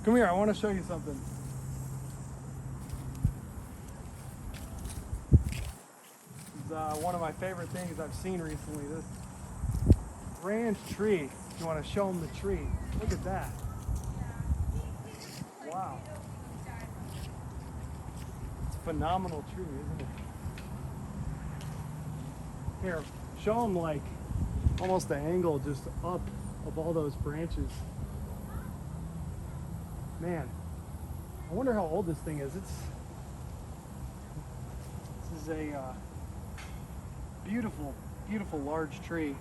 Come here, I want to show you something. This is one of my favorite things I've seen recently. This branch tree. If you want to show them the tree, look at that. Wow. It's a phenomenal tree, isn't it? Here, show them like almost the angle just up of all those branches. Man, I wonder how old this thing is. This is a beautiful, beautiful large tree.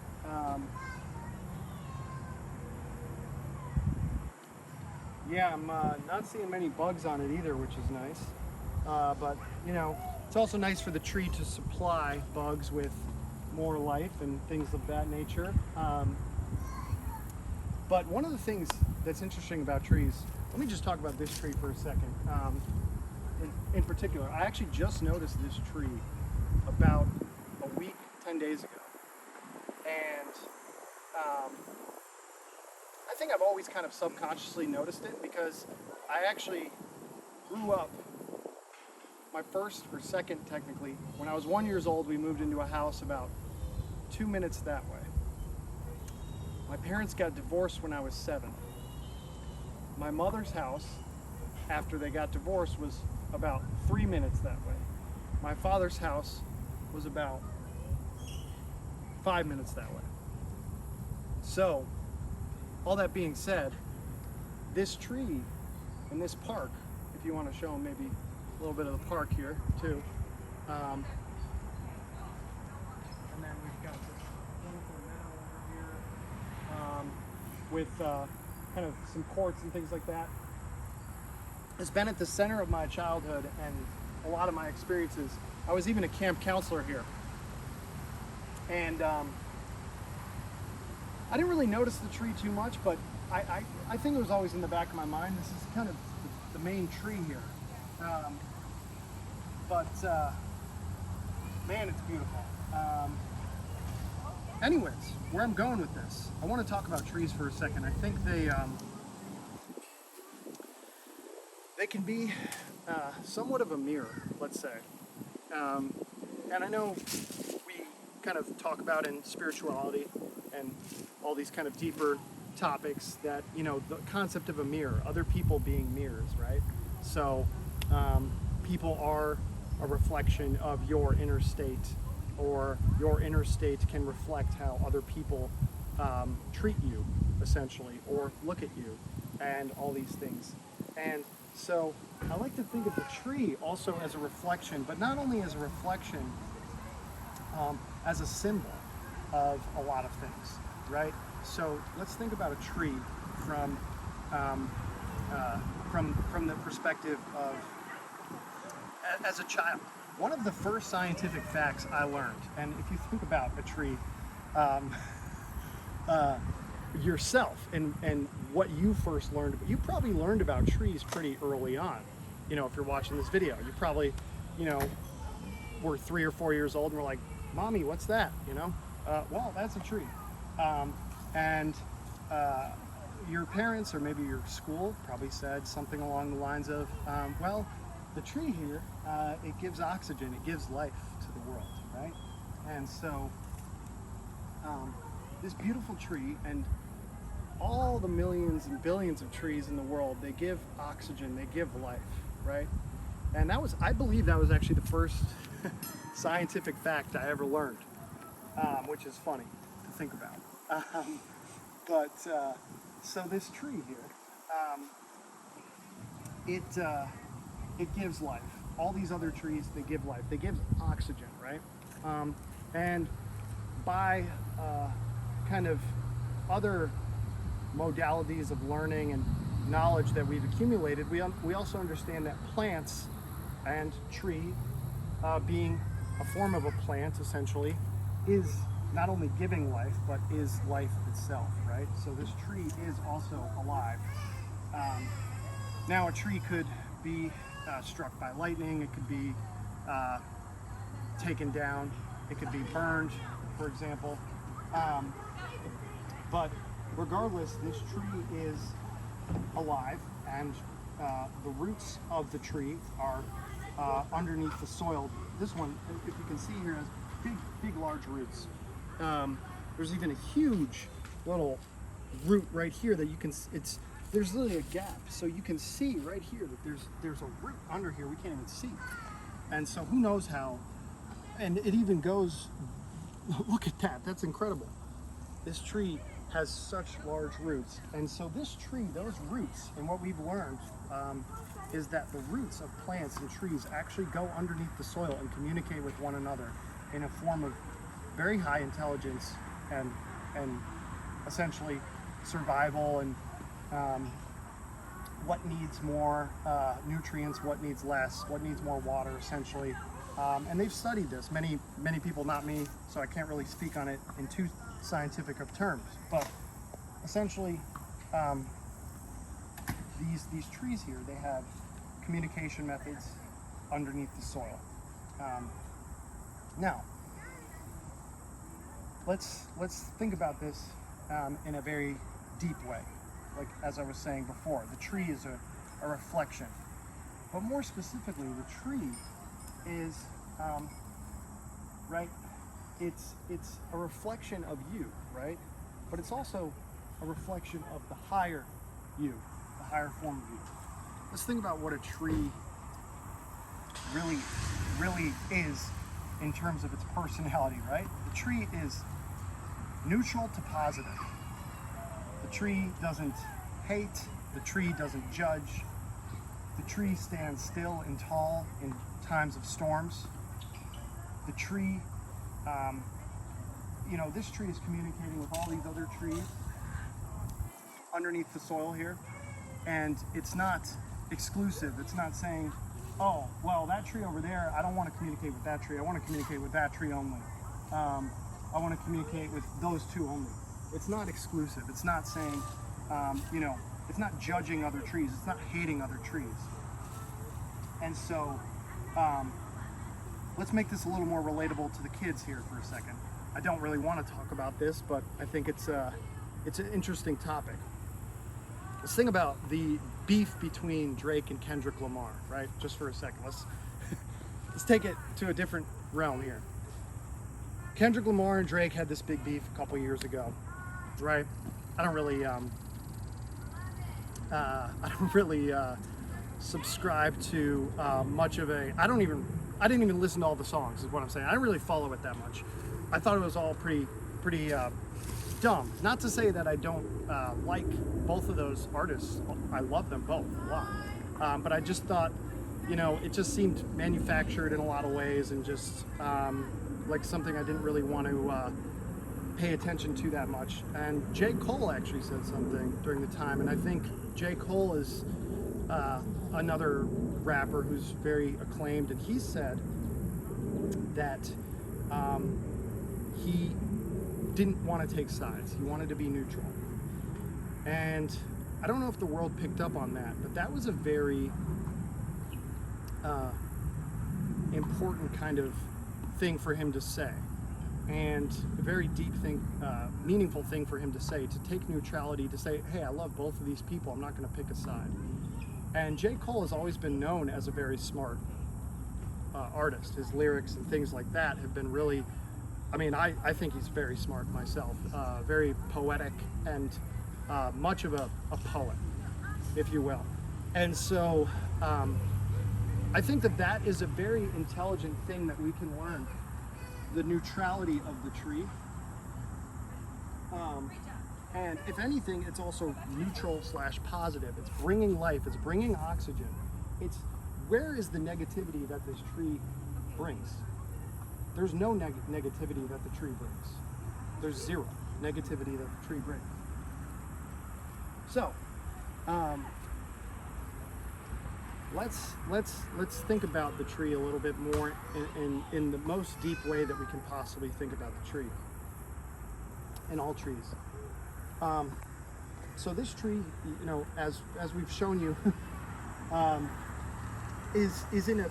Yeah, I'm not seeing many bugs on it either, which is nice. But you know, it's also nice for the tree to supply bugs with more life and things of that nature. But one of the things that's interesting about trees, let me just talk about this tree for a second. In particular, I actually just noticed this tree about a week, 10 days ago. And I think I've always kind of subconsciously noticed it because I actually grew up, my first or second technically, when I was 1 year old, we moved into a house about 2 minutes that way. My parents got divorced when I was 7. My mother's house, after they got divorced, was about 3 minutes that way. My father's house was about 5 minutes that way. So, all that being said, this tree in this park, if you want to show them maybe a little bit of the park here too, and then we've got this wonderful meadow over here with kind of some courts and things like that. It's been at the center of my childhood and a lot of my experiences. I was even a camp counselor here. And I didn't really notice the tree too much, but I think it was always in the back of my mind. This is kind of the main tree here. Man, it's beautiful. Anyways, where I'm going with this, I want to talk about trees for a second. I think they can be somewhat of a mirror, let's say. And I know we kind of talk about in spirituality and all these kind of deeper topics that, you know, the concept of a mirror, other people being mirrors, right? So people are a reflection of your inner state, or your inner state can reflect how other people treat you, essentially, or look at you, and all these things. And so I like to think of the tree also as a reflection, but not only as a reflection, as a symbol of a lot of things, right? So let's think about a tree from the perspective of, as a child. One of the first scientific facts I learned, and if you think about a tree, yourself and what you first learned, you probably learned about trees pretty early on. You know, if you're watching this video, you probably, you know, were 3 or 4 years old and were like, "Mommy, what's that?" You know, well, that's a tree. And your parents or maybe your school probably said something along the lines of, well, the tree here, it gives oxygen, it gives life to the world, right? And so this beautiful tree and all the millions and billions of trees in the world, they give oxygen, they give life, right? And that was, I believe that was actually the first scientific fact I ever learned, which is funny to think about. So this tree here, it gives life. All these other trees, they give life. They give oxygen, right? And by kind of other modalities of learning and knowledge that we've accumulated, we also understand that plants and tree, being a form of a plant essentially, is not only giving life, but is life itself, right? So this tree is also alive. Now a tree could be struck by lightning, it could be taken down, it could be burned, for example. But regardless, this tree is alive, and the roots of the tree are underneath the soil. This one, if you can see here, has big, large roots. There's even a huge little root right here that you can. There's literally a gap, so you can see right here that there's a root under here we can't even see. And so who knows how? And it even goes. Look at that. That's incredible. This tree has such large roots, and so this tree, those roots, and what we've learned is that the roots of plants and trees actually go underneath the soil and communicate with one another in a form of very high intelligence and essentially survival and what needs more nutrients, what needs less, what needs more water, essentially. And they've studied this. Many people, not me, so I can't really speak on it in too scientific of terms. But essentially, these trees here, they have communication methods underneath the soil. Now, let's think about this in a very deep way. Like as I was saying before, the tree is a reflection. But more specifically, the tree is right. It's a reflection of you, right? But it's also a reflection of the higher you, the higher form of you. Let's think about what a tree really is in terms of its personality, right? The tree is neutral to positive. The tree doesn't hate, the tree doesn't judge, the tree stands still and tall in times of storms. The tree, this tree is communicating with all these other trees underneath the soil here, and it's not exclusive. It's not saying, oh, well, that tree over there, I don't want to communicate with that tree. I want to communicate with that tree only. I want to communicate with those two only. It's not exclusive. It's not saying, it's not judging other trees. It's not hating other trees. And so, let's make this a little more relatable to the kids here for a second. I don't really want to talk about this, but I think it's an interesting topic. Let's think about the beef between Drake and Kendrick Lamar, right? Just for a second. Let's take it to a different realm here. Kendrick Lamar and Drake had this big beef a couple years ago, right? I don't really subscribe to much of a. I didn't even listen to all the songs, is what I'm saying. I didn't really follow it that much. I thought it was all pretty dumb. Not to say that I don't like both of those artists. I love them both a lot. But I just thought, it just seemed manufactured in a lot of ways, and just like something I didn't really want to pay attention to that much. And J. Cole actually said something during the time, and I think J. Cole is another rapper who's very acclaimed, and he said that he didn't want to take sides. He wanted to be neutral. And I don't know if the world picked up on that, but that was a very important kind of thing for him to say, and a very deep thing, meaningful thing for him to say, to take neutrality, to say, hey, I love both of these people, I'm not going to pick a side. And J. Cole has always been known as a very smart artist. His lyrics and things like that have been really, I think he's very smart myself, very poetic, and much of a poet, if you will. And so I think that is a very intelligent thing that we can learn, the neutrality of the tree. And if anything, it's also neutral / positive. It's bringing life, it's bringing oxygen. Where is the negativity that this tree brings? There's no negativity that the tree brings. There's zero negativity that the tree brings. So, let's think about the tree a little bit more in the most deep way that we can possibly think about the tree. And all trees. So this tree, as we've shown you, is in a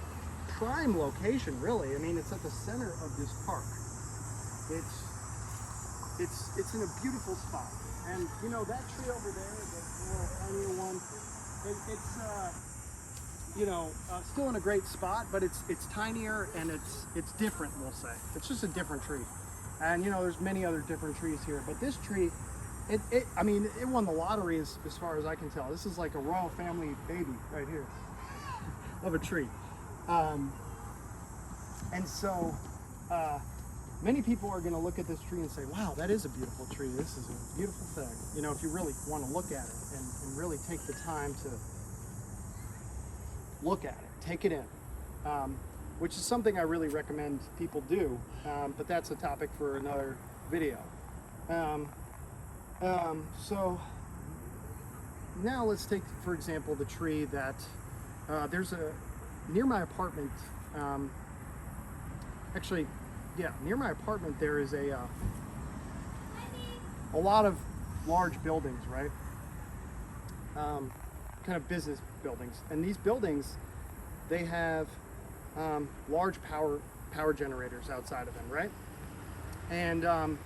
prime location, really. It's at the center of this park. It's in a beautiful spot. And that tree over there, the little tinier one. It's still in a great spot, but it's tinier and it's different. We'll say it's just a different tree. And there's many other different trees here, but this tree, it won the lottery as far as I can tell. This is like a royal family baby right here of a tree. And so many people are going to look at this tree and say, wow, that is a beautiful tree. This is a beautiful thing. If you really want to look at it and really take the time to look at it, take it in, which is something I really recommend people do, but that's a topic for another video. So now let's take, for example, the tree that near my apartment, near my apartment there is a lot of large buildings, right? Kind of business buildings, and these buildings, they have large power generators outside of them, right? And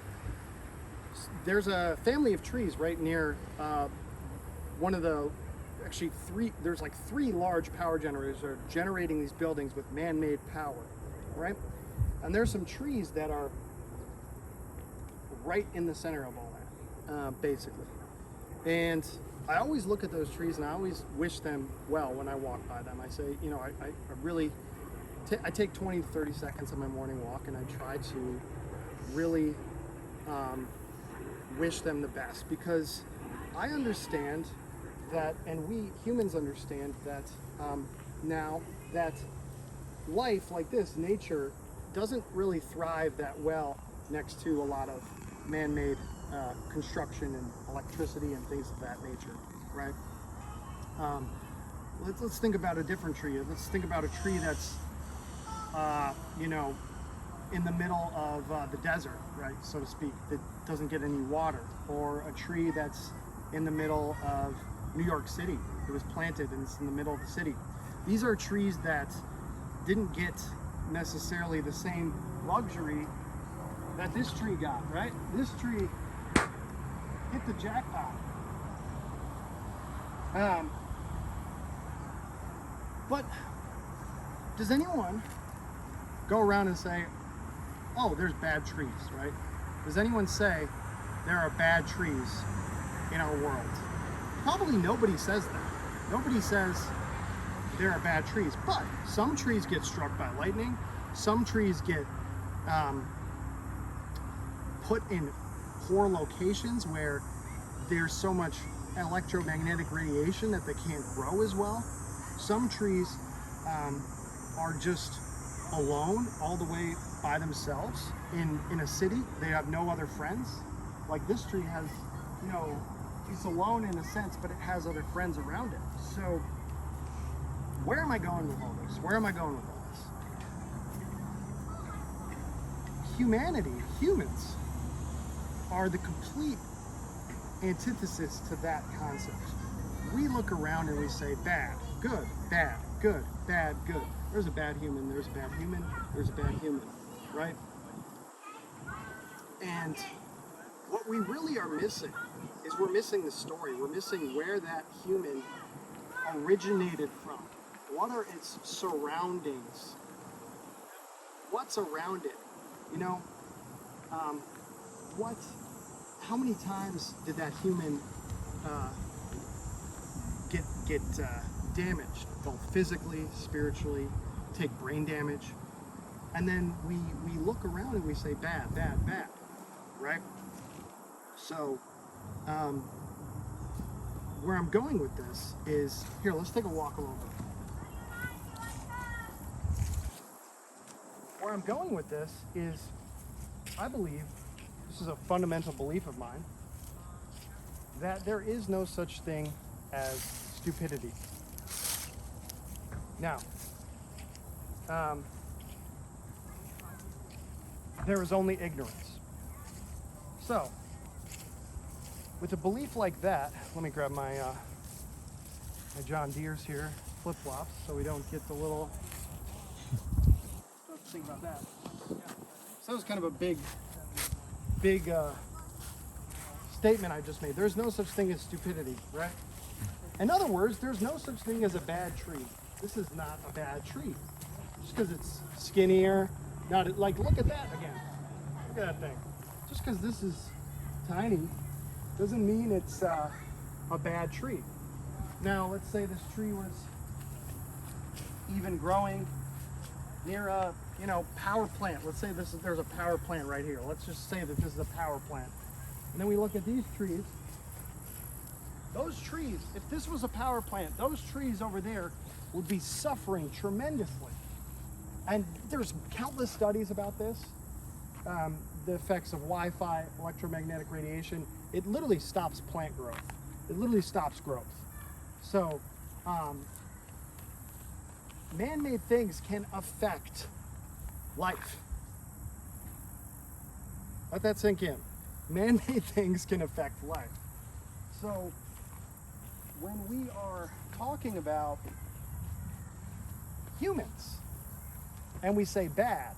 there's a family of trees right near one of the there's like three large power generators that are generating these buildings with man-made power, right? And there's some trees that are right in the center of all that, basically. And I always look at those trees and I always wish them well when I walk by them. I say, I take 20 to 30 seconds on my morning walk and I try to really wish them the best, because I understand that, and we humans understand that now that life like this, nature, doesn't really thrive that well next to a lot of man-made construction and electricity and things of that nature, right? Let's think about a different tree. Let's think about a tree that's, in the middle of the desert, right, so to speak, that doesn't get any water, or a tree that's in the middle of New York City. It was planted and it's in the middle of the city. These are trees that didn't get necessarily the same luxury that this tree got, right? This tree hit the jackpot. But does anyone go around and say, oh, there's bad trees, right? Does anyone say there are bad trees in our world? Probably nobody says that. Nobody says there are bad trees, but some trees get struck by lightning. Some trees get put in poor locations where there's so much electromagnetic radiation that they can't grow as well. Some trees are just alone all the way by themselves in a city. They have no other friends. Like this tree has, it's alone in a sense, but it has other friends around it. So where am I going with all this? Where am I going with all this? Humans are the complete antithesis to that concept. We look around and we say bad, good, bad, good, bad, good. There's a bad human, there's a bad human, there's a bad human, right? And what we really are missing is we're missing the story. We're missing where that human originated from. What are its surroundings? What's around it? How many times did that human get damaged, both physically, spiritually, take brain damage? And then we look around and we say bad, bad, bad, right? So where I'm going with this is, here, let's take a walk a little bit. Where I'm going with this is, I believe, this is a fundamental belief of mine, that there is no such thing as stupidity. Now, there is only ignorance. So, with a belief like that, let me grab my my John Deere's here, flip-flops, so we don't get the little, don't think about that. So that was kind of a big statement I just made. There's no such thing as stupidity, right? In other words, there's no such thing as a bad tree. This is not a bad tree. Just because it's skinnier, not like, look at that again. Look at that thing. Just because this is tiny doesn't mean it's a bad tree. Now, let's say this tree was even growing near a, power plant. Let's say there's a power plant right here. Let's just say that this is a power plant. And then we look at these trees. Those trees, if this was a power plant, those trees over there would be suffering tremendously. And there's countless studies about this. The effects of Wi-Fi, electromagnetic radiation, it literally stops plant growth. It literally stops growth. So, man-made things can affect life. Let that sink in. Man-made things can affect life. So, when we are talking about humans and we say bad,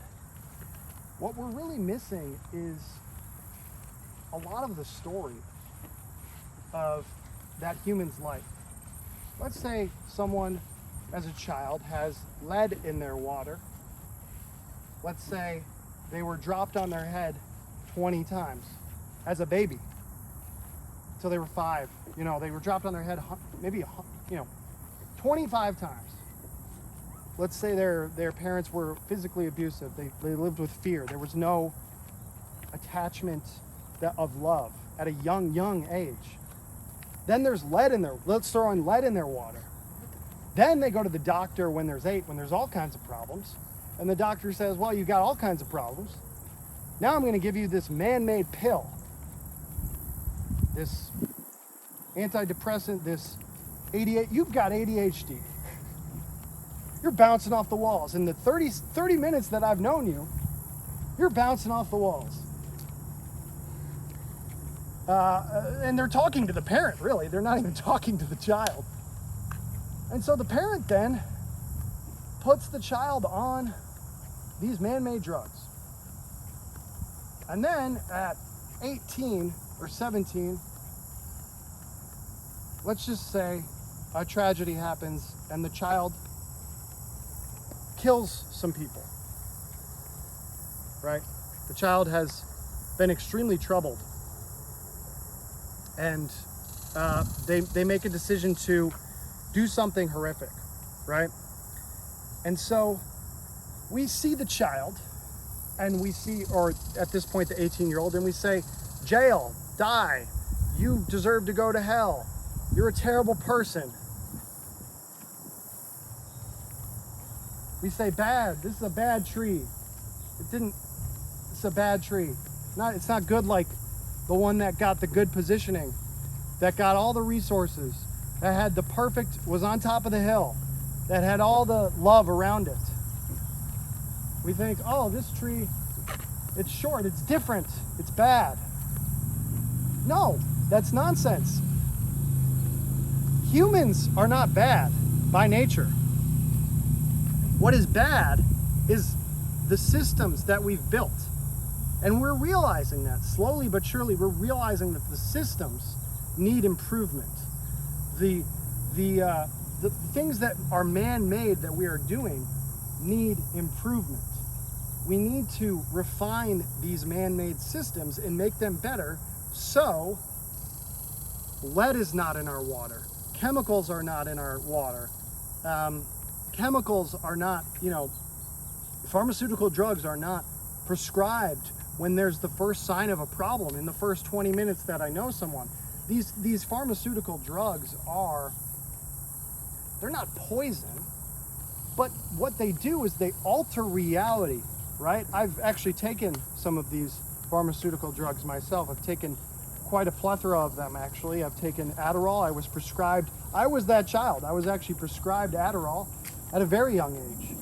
what we're really missing is a lot of the story of that human's life. Let's say someone as a child has lead in their water. Let's say they were dropped on their head 20 times as a baby until they were 5. They were dropped on their head maybe 25 times. Let's say their parents were physically abusive. They lived with fear. There was no attachment of love at a young age. Then there's lead in let's throw in lead in their water. Then they go to the doctor when there's 8, when there's all kinds of problems. And the doctor says, well, you've got all kinds of problems. Now I'm going to give you this man-made pill. This antidepressant, this ADHD. You've got ADHD. You're bouncing off the walls. In the 30 minutes that I've known you, you're bouncing off the walls. And they're talking to the parent, really. They're not even talking to the child. And so the parent then puts the child on these man-made drugs. And then at 18 or 17, let's just say a tragedy happens and the child kills some people, right? The child has been extremely troubled. And they make a decision to do something horrific, right? And so we see the child, and we see, or at this point, the 18-year-old, and we say, jail, die, you deserve to go to hell, you're a terrible person. We say, bad, this is a bad tree. It's a bad tree. It's not good like the one that got the good positioning, that got all the resources, that had the perfect, was on top of the hill, that had all the love around it. We think, oh, this tree, it's short, it's different, it's bad. No, that's nonsense. Humans are not bad by nature. What is bad is the systems that we've built. And we're realizing that slowly but surely. We're realizing that the systems need improvement. The things that are man-made that we are doing need improvement. We need to refine these man-made systems and make them better, so lead is not in our water. Chemicals are not in our water. Chemicals are not, pharmaceutical drugs are not prescribed when there's the first sign of a problem in the first 20 minutes that I know someone. These pharmaceutical drugs they're not poison, but what they do is they alter reality, right? I've actually taken some of these pharmaceutical drugs myself. I've taken quite a plethora of them, actually. I've taken Adderall. I was that child. I was actually prescribed Adderall at a very young age.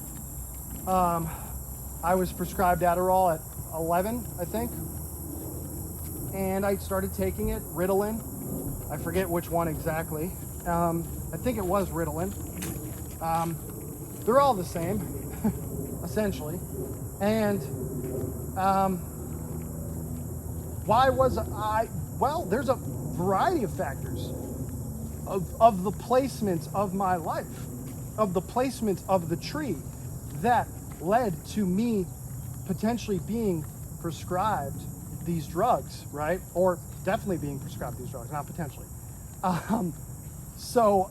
I was prescribed Adderall at 11, I think. And I started taking it, Ritalin. I forget which one exactly. I think it was Ritalin. They're all the same, essentially. And why was I? Well, there's a variety of factors. of the placement of my life, of the placement of the tree that led to me potentially being prescribed these drugs, right? Or definitely being prescribed these drugs, not potentially. So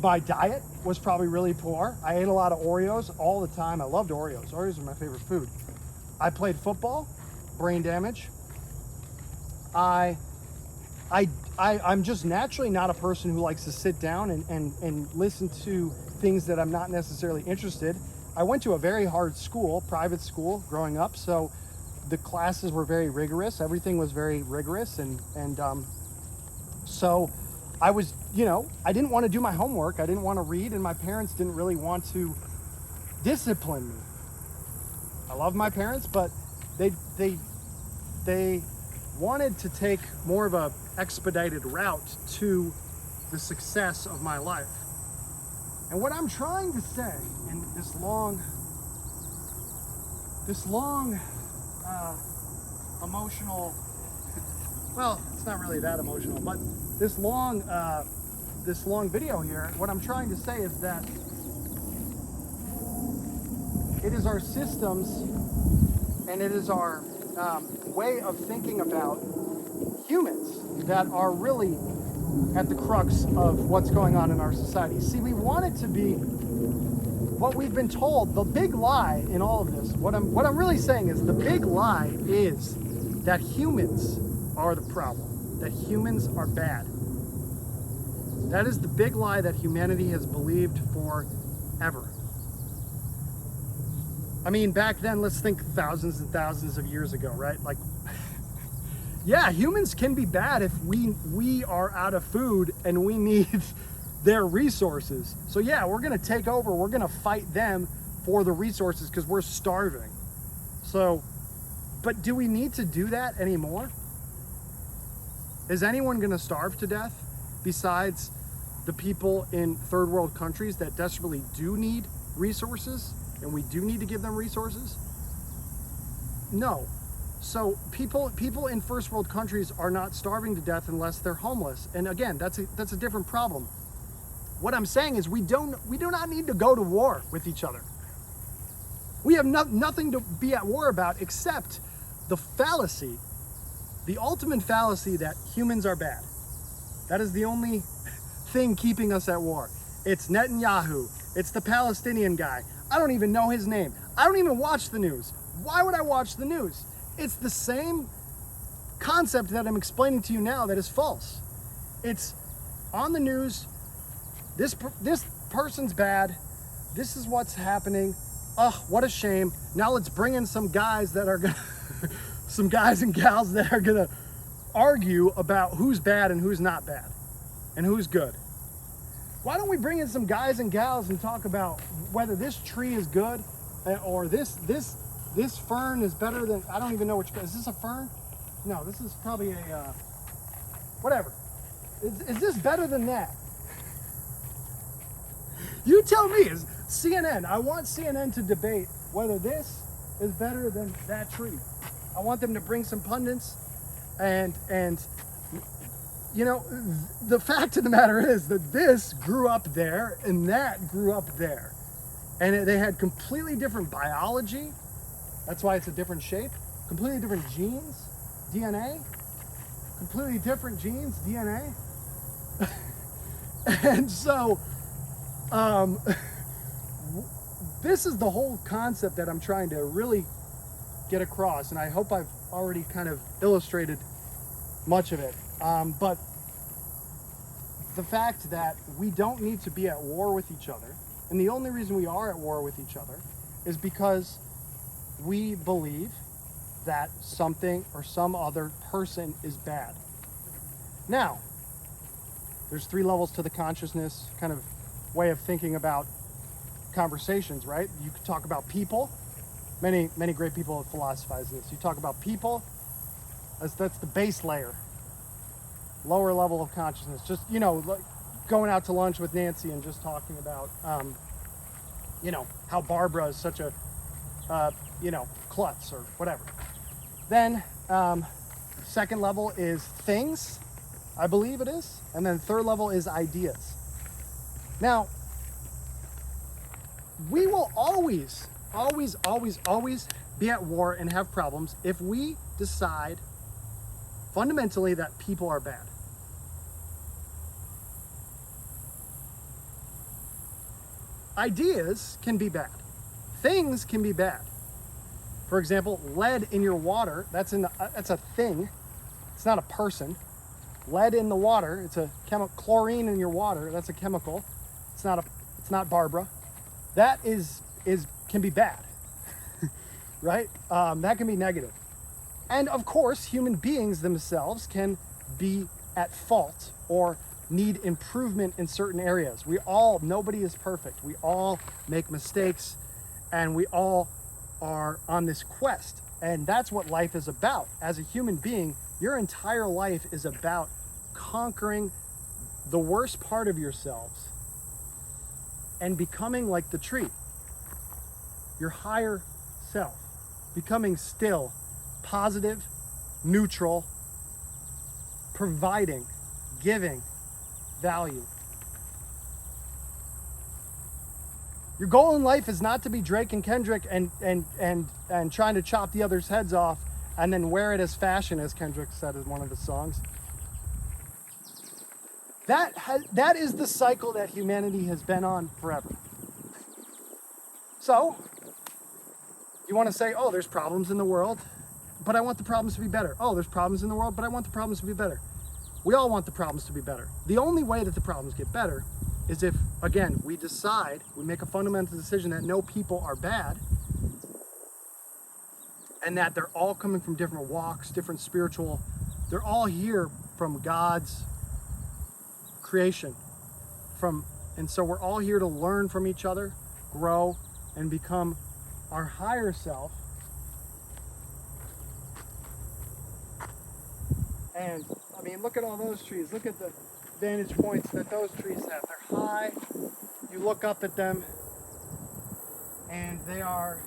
my diet was probably really poor. I ate a lot of Oreos all the time. I loved Oreos. Oreos are my favorite food. I played football, brain damage. I'm just naturally not a person who likes to sit down and listen to things that I'm not necessarily interested. I went to a very hard school, private school, growing up, so the classes were very rigorous. Everything was very rigorous, and so I was, I didn't want to do my homework. I didn't want to read, and my parents didn't really want to discipline me. I love my parents, but they wanted to take more of a expedited route to the success of my life. And what I'm trying to say in this long emotional, well, it's not really that emotional, but this long video here, what I'm trying to say is that it is our systems and it is our way of thinking about humans that are really at the crux of what's going on in our society. See, we want it to be what we've been told. The big lie in all of this, what I'm really saying is the big lie is that humans are the problem, that humans are bad. That is the big lie that humanity has believed forever. I mean, back then, let's think thousands and thousands of years ago, right? Like, yeah, humans can be bad if we are out of food and we need their resources. So yeah, we're gonna take over, we're gonna fight them for the resources because we're starving. So, but do we need to do that anymore? Is anyone gonna starve to death besides the people in third world countries that desperately do need resources? And we do need to give them resources? No. So people in first world countries are not starving to death unless they're homeless. And again, that's a different problem. What I'm saying is we do not need to go to war with each other. We have nothing to be at war about except the fallacy, the ultimate fallacy that humans are bad. That is the only thing keeping us at war. It's Netanyahu. It's the Palestinian guy. I don't even know his name. I don't even watch the news. Why would I watch the news? It's the same concept that I'm explaining to you now that is false. It's on the news. This person's bad. This is what's happening. Ugh, what a shame. Now let's bring in some guys that are gonna, some guys and gals that are gonna argue about who's bad and who's not bad and who's good. Why don't we bring in some guys and gals and talk about whether this tree is good or this fern is better than, I don't even know which, is this a fern? No, this is probably a, whatever. Is this better than that? You tell me, is CNN, I want CNN to debate whether this is better than that tree. I want them to bring some pundits and you know, the fact of the matter is that this grew up there and that grew up there. And they had completely different biology. That's why it's a different shape. Completely different genes, DNA. Completely different genes, DNA. And so, this is the whole concept that I'm trying to really get across. And I hope I've already kind of illustrated much of it. But the fact that we don't need to be at war with each other, and the only reason we are at war with each other is because we believe that something or some other person is bad. Now, there's 3 levels to the consciousness kind of way of thinking about conversations, right? You could talk about people. Many great people have philosophized this. You talk about people, that's the base layer. Lower level of consciousness, just, you know, like going out to lunch with Nancy and just talking about, you know, how Barbara is such a, you know, klutz or whatever. Then, second level is things. I believe it is. And then third level is ideas. Now, we will always be at war and have problems if we decide fundamentally that people are bad. Ideas can be bad. Things can be bad. For example, lead in your water, that's a thing. It's not a person. Lead in the water, it's a chemical. Chlorine in your water, that's a chemical. It's not Barbara. That can be bad, right? That can be negative. And of course, human beings themselves can be at fault or need improvement in certain areas. Nobody is perfect. We all make mistakes, and we all are on this quest. And that's what life is about. As a human being, your entire life is about conquering the worst part of yourselves and becoming like the tree, your higher self, becoming still, positive, neutral, providing, giving value. Your goal in life is not to be Drake and Kendrick and trying to chop the others' heads off and then wear it as fashion, as Kendrick said in one of his songs. That is the cycle that humanity has been on forever. So, you want to say, oh, there's problems in the world, but I want the problems to be better. Oh, there's problems in the world, but I want the problems to be better. We all want the problems to be better. The only way that the problems get better is if, again, we make a fundamental decision that no people are bad, and that they're all coming from different walks, different spiritual, they're all here from God's creation. And so we're all here to learn from each other, grow, and become our higher self. And I mean, look at all those trees. Look at the vantage points that those trees have. They're high. You look up at them, and they are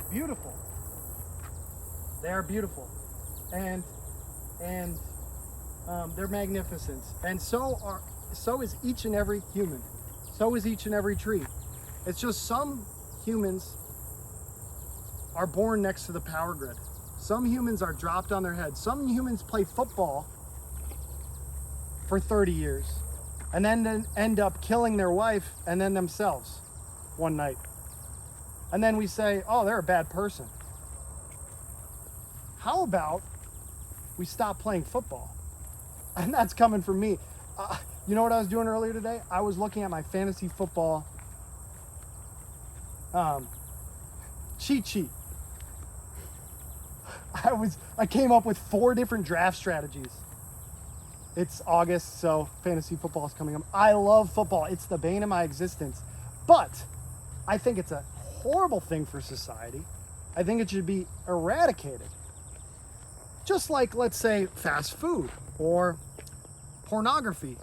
beautiful. They are beautiful, and they're magnificent. And so is each and every human. So is each and every tree. It's just some humans are born next to the power grid. Some humans are dropped on their heads. Some humans play football for 30 years and then end up killing their wife and then themselves one night. And then we say, oh, they're a bad person. How about we stop playing football? And that's coming from me. You know what I was doing earlier today? I was looking at my fantasy football cheat sheet. I came up with 4 different draft strategies. It's August, so fantasy football is coming up. I love football. It's the bane of my existence. But I think it's a horrible thing for society. I think it should be eradicated. Just like, let's say, fast food or pornography.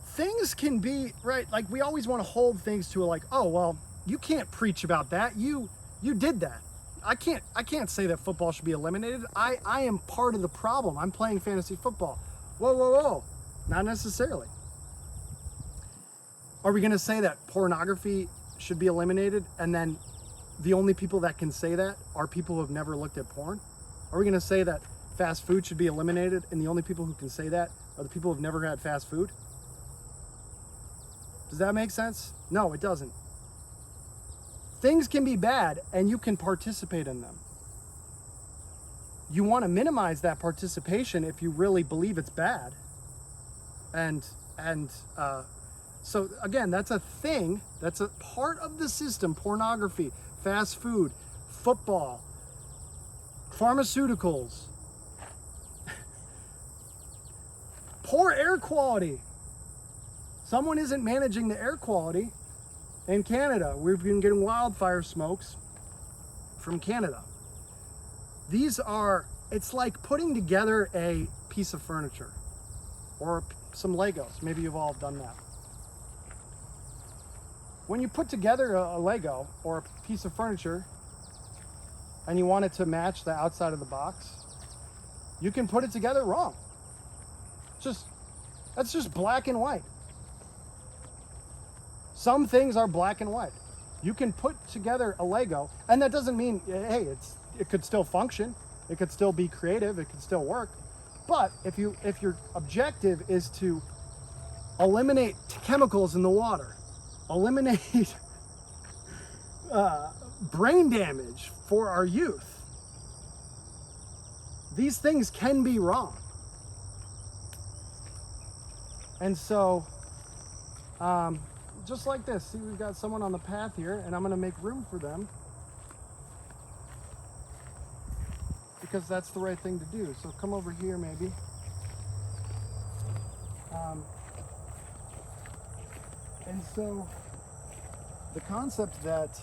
Things can be, right, like we always want to hold things to like, oh, well, you can't preach about that. You did that. I can't say that football should be eliminated. I am part of the problem. I'm playing fantasy football. Whoa. Not necessarily. Are we going to say that pornography should be eliminated and then the only people that can say that are people who have never looked at porn? Are we going to say that fast food should be eliminated and the only people who can say that are the people who have never had fast food? Does that make sense? No, it doesn't. Things can be bad and you can participate in them. You want to minimize that participation if you really believe it's bad. So again, that's a thing, that's a part of the system. Pornography, fast food, football, pharmaceuticals, poor air quality. Someone isn't managing the air quality in Canada. We've been getting wildfire smokes from Canada. It's like putting together a piece of furniture or some Legos. Maybe you've all done that. When you put together a Lego or a piece of furniture and you want it to match the outside of the box, you can put it together wrong. That's just black and white. Some things are black and white. You can put together a Lego, and that doesn't mean, hey, it could still function, it could still be creative, it could still work. But if your objective is to eliminate chemicals in the water, eliminate brain damage for our youth, these things can be wrong. And so, just like this, see, we've got someone on the path here, and I'm going to make room for them because that's the right thing to do. So come over here, maybe. And so the concept that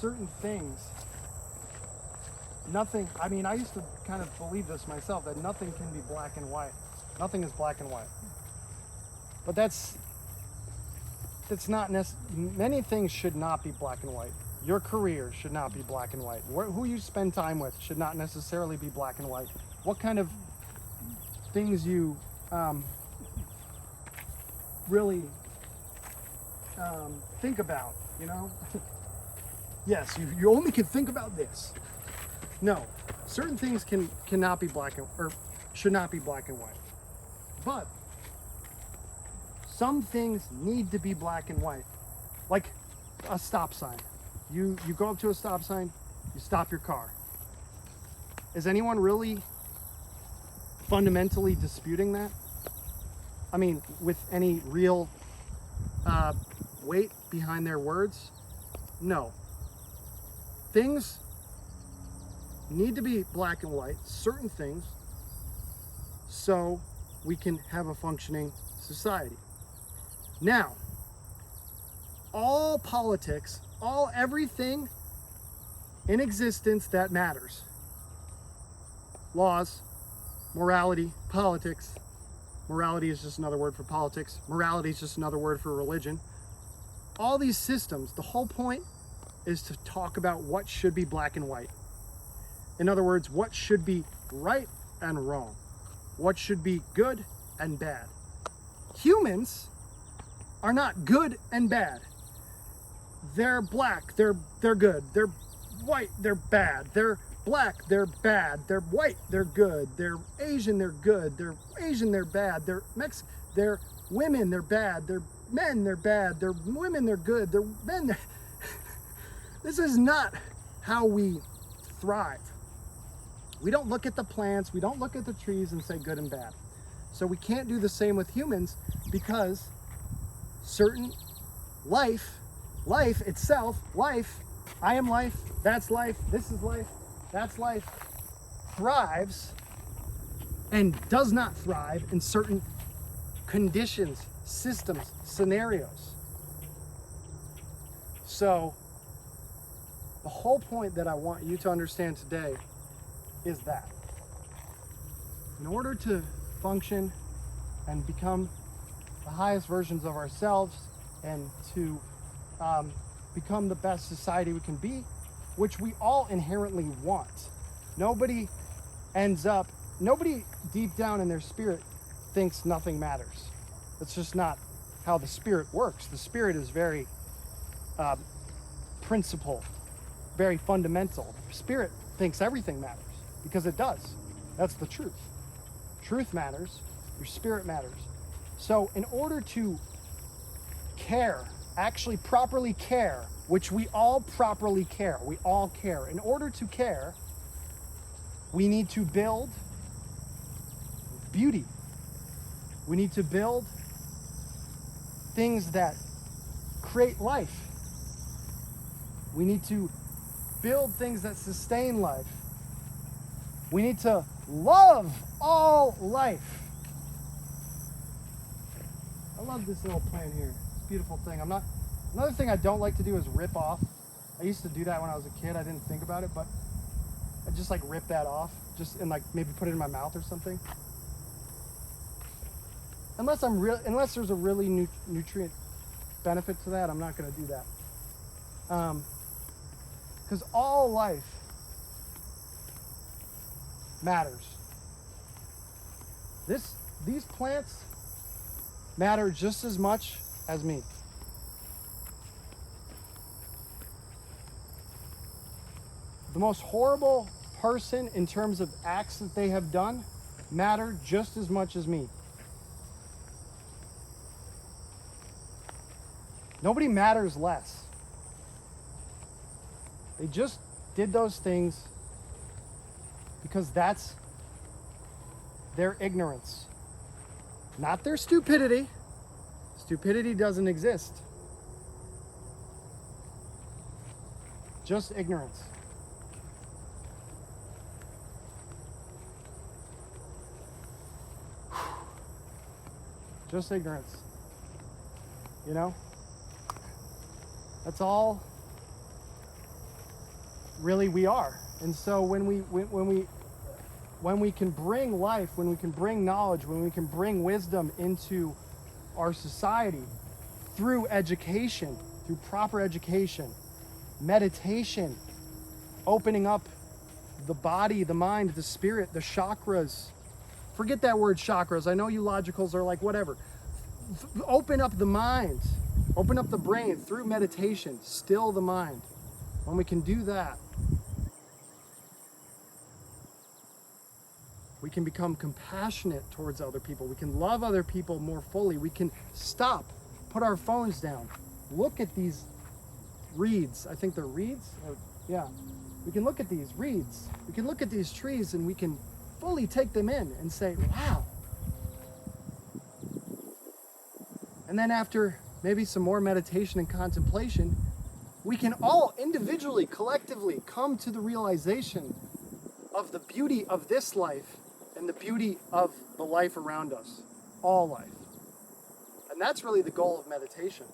certain things, nothing, I mean, I used to kind of believe this myself, that nothing can be black and white. Nothing is black and white. But that's not many things should not be black and white. Your career should not be black and white. Who you spend time with should not necessarily be black and white. What kind of things you really think about, you know? Yes, you only can think about this. No, certain things cannot be black or should not be black and white. But some things need to be black and white, like a stop sign. You go up to a stop sign, you stop your car. Is anyone really fundamentally disputing that? I mean, with any real weight behind their words? No. Things need to be black and white, certain things, so we can have a functioning society. Now, all politics, everything in existence that matters, laws, morality, politics, morality is just another word for politics, morality is just another word for religion. All these systems, the whole point is to talk about what should be black and white. In other words, what should be right and wrong, what should be good and bad. Humans are not good and bad. They're black, they're good. They're white, they're bad. They're black, they're bad. They're white, they're good. They're Asian, they're good. They're Asian, they're bad. They're Mexican, they're women, they're bad. They're men, they're bad. They're women, they're good. They're men, This is not how we thrive. We don't look at the plants, we don't look at the trees and say good and bad. So we can't do the same with humans, because certain life itself, I am life, that's life, this is life, that's life, thrives and does not thrive in certain conditions, systems, scenarios. So the whole point that I want you to understand today is that in order to function and become the highest versions of ourselves and to become the best society we can be, which we all inherently want. Nobody deep down in their spirit thinks nothing matters. That's just not how the spirit works. The spirit is very principled, very fundamental. The spirit thinks everything matters because it does. That's the truth. Truth matters, your spirit matters. So in order to care, actually properly care, which we all properly care, we all care. In order to care, we need to build beauty. We need to build things that create life. We need to build things that sustain life. We need to love all life. I love this little plant here. It's a beautiful thing. Another thing I don't like to do is rip off. I used to do that when I was a kid. I didn't think about it, but I just like rip that off, and like maybe put it in my mouth or something. Unless there's a really nutrient benefit to that, I'm not going to do that. Because all life matters. These plants matter just as much as me. The most horrible person in terms of acts that they have done matter just as much as me. Nobody matters less. They just did those things because that's their ignorance, not their stupidity. Stupidity doesn't exist. Just ignorance. Just ignorance. You know? That's all really we are. And so when we can bring life, when we can bring knowledge, when we can bring wisdom into our society through education, through proper education, meditation, opening up the body, the mind, the spirit, the chakras. Forget that word chakras. I know you logicals are like, whatever. Open up the mind, open up the brain through meditation, still the mind. When we can do that, we can become compassionate towards other people. We can love other people more fully. We can stop, put our phones down, look at these reeds. I think they're reeds? Yeah. We can look at these reeds. We can look at these trees and we can fully take them in and say, wow. And then after maybe some more meditation and contemplation, we can all individually, collectively come to the realization of the beauty of this life and the beauty of the life around us, all life. And that's really the goal of meditation.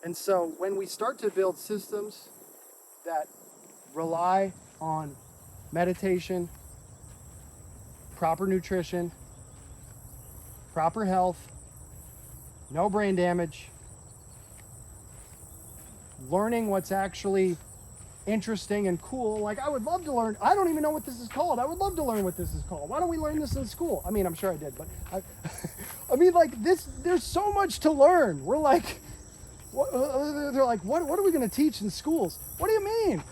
And so when we start to build systems that rely on meditation, proper nutrition, proper health, no brain damage, learning what's actually interesting and cool. Like, I would love to learn. I don't even know what this is called. I would love to learn what this is called. Why don't we learn this in school? I mean, I'm sure I did, but I mean, like, this, there's so much to learn. We're like, they're like, what are we going to teach in schools? What do you mean?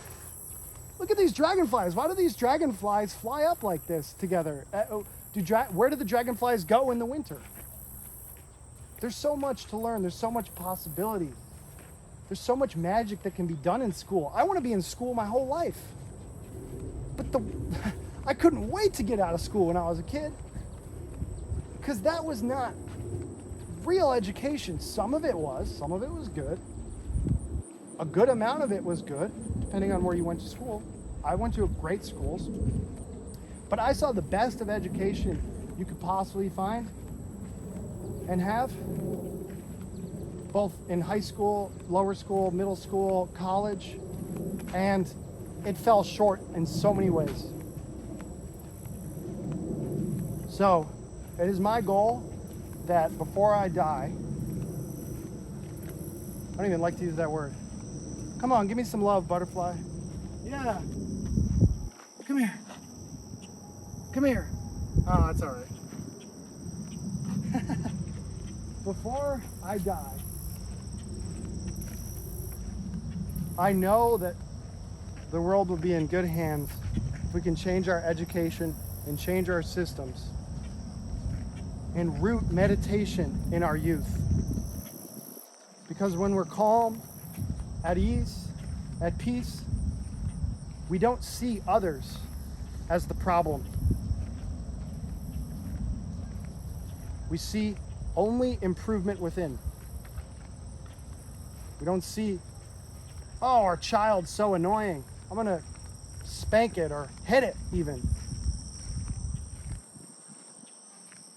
Look at these dragonflies. Why do these dragonflies fly up like this together? Where do the dragonflies go in the winter? There's so much to learn. There's so much possibility. There's so much magic that can be done in school. I want to be in school my whole life. But I couldn't wait to get out of school when I was a kid. Because that was not real education. Some of it was good. A good amount of it was good, depending on where you went to school. I went to great schools. But I saw the best of education you could possibly find and have, both in high school, lower school, middle school, college, and it fell short in so many ways. So it is my goal that before I die, I don't even like to use that word. Come on, give me some love, butterfly. Yeah. Come here. Come here. Oh, that's all right. Before I die, I know that the world will be in good hands if we can change our education and change our systems and root meditation in our youth. Because when we're calm, at ease, at peace, we don't see others as the problem. We see only improvement within. We don't see, oh, our child's so annoying, I'm gonna spank it or hit it even.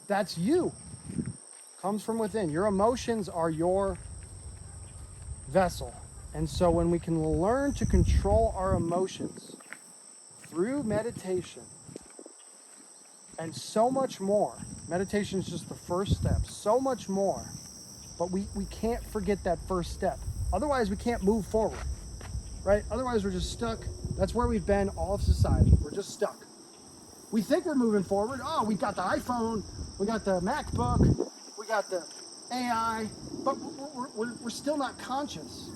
That's you. Comes from within. Your emotions are your vessel. And so when we can learn to control our emotions through meditation and so much more, meditation is just the first step, so much more, but we can't forget that first step. Otherwise we can't move forward, right? Otherwise we're just stuck. That's where we've been all of society. We're just stuck. We think we're moving forward. Oh, we got the iPhone, we got the MacBook, we got the AI, but we're still not conscious.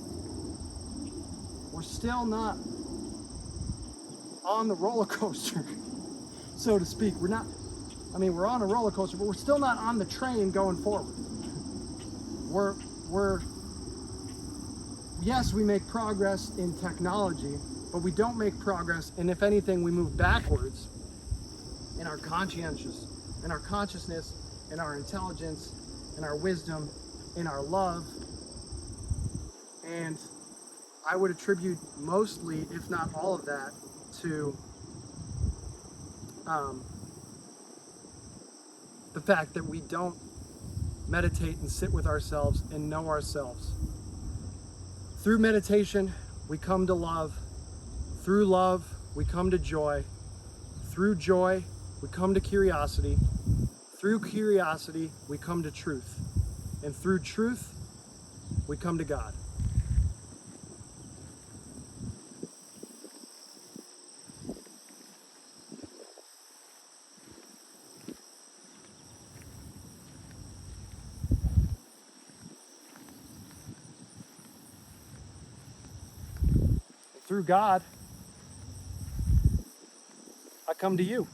We're still not on the roller coaster, so to speak. We're not, I mean, we're on a roller coaster, but we're still not on the train going forward. We're yes, we make progress in technology, but we don't make progress, and if anything, we move backwards in our conscientiousness, in our intelligence, in our wisdom, in our love. And I would attribute mostly, if not all of that, to the fact that we don't meditate and sit with ourselves and know ourselves. Through meditation, we come to love. Through love, we come to joy. Through joy, we come to curiosity. Through curiosity, we come to truth. And through truth, we come to God. And through God, I come to you.